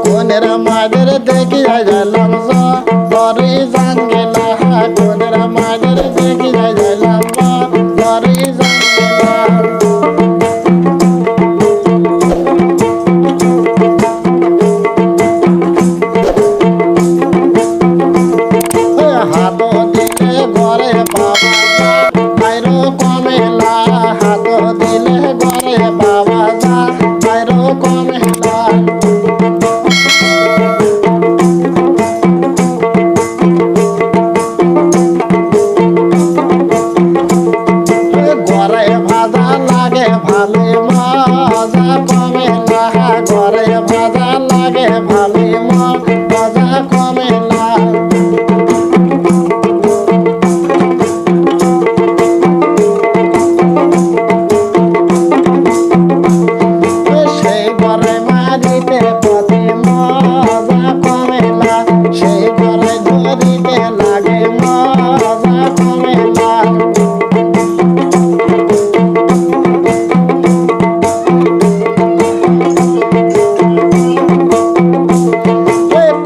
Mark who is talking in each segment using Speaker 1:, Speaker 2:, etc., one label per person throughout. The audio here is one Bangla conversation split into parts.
Speaker 1: কোনের মাদের দেখিয়া গেলাম জরি জাঙ্গিলা, কোনের মাদের দেখিয়া গেলাম জরি জাঙ্গিলা। হাত দিলে ঘরে বাবা যা বাইরো কমেলা, হাত দিলে ঘরে বাবা যা বাইরো কমেলা। ঘরে ভাজা লাগে ভালো মজা কমেলা, ঘরে ভাজা লাগে ভালো মজা কমেলা। সেই ঘরে মারিতে পথে মজা কমেলা, সেই ঘরে ধরিতে লাগে মজা কমেলা।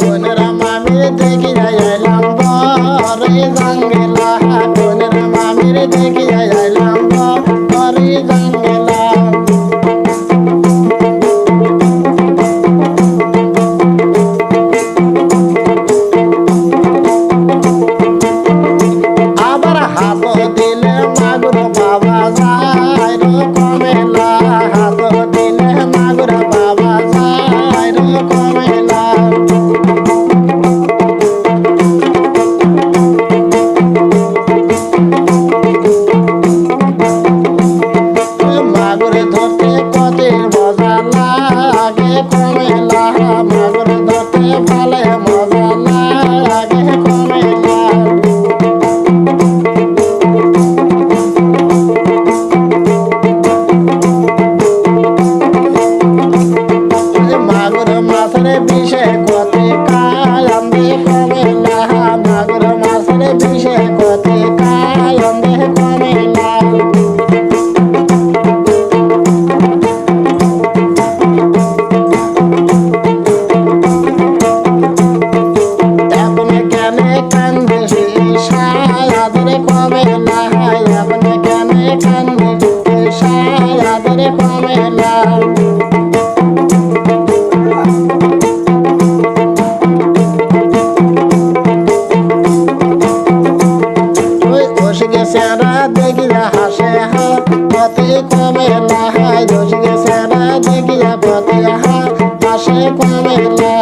Speaker 1: কোনের মামির দেখিয়া আইলাম বরে জাঙ্গিলা, কোনের মামির দেখিয়া আইলাম বরে জাঙ্গিলা। আবার হাত দিলে মাগুর বাবা যায় রো কমেলা, হাত দিলে মাগুর বাবা যায় রো কমেলা। মাগুর ধরতে কতের মজা লাগে কমেলা, মাগুর ধরতে ভালে মজা লাগে কমেলা। মাগুর মাছের বিষে কতে কায়ন্দে কমেলা, মাগুর মাছের বিষে কতে কায়ন্দে কমেলা। আপনি কেন কান্দে সায়াদরে কমেলা, আপনি কেন কান্দে সায়াদরে কমেলা। সেরা দেখিয়া হাসে পথে কমেলা, দোষকে সেরা দেখিয়া পথে হাসে কমেলা।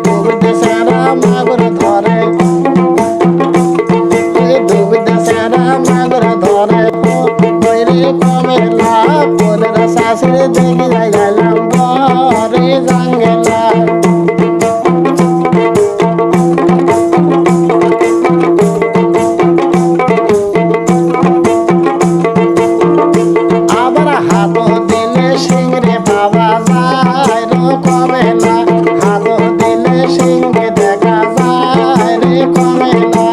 Speaker 1: ডুবিতে সেরা মাগুর ধরে, ডুবিতে সেরা মাগুর ধরে বৈরে কমেলা, কোনের শাশুড়ি দেখিয়া গেলাম বরে জাঙ্গিলা। আবার হাত দিলে সিংরে বাবা যায় রো কমেলা, হাত দিলে সিংরে দেখা যায় রে কমেলা।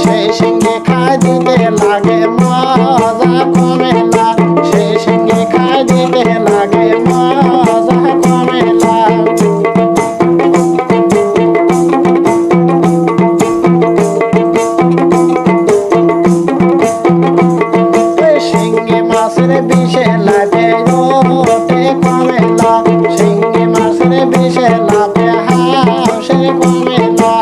Speaker 1: সেই সিংহে খাই দিতে লাগে মজা কমেলা, সেই সিংহে খাই দিতে লাগে মজা কমেলা। সিংহে মাছের বিষে লাভে ওঠে কমেলা, সিংহে মাছের বিষে লাভে হাসে কমেলা।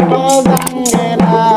Speaker 1: ভালো জাঙ্গেলা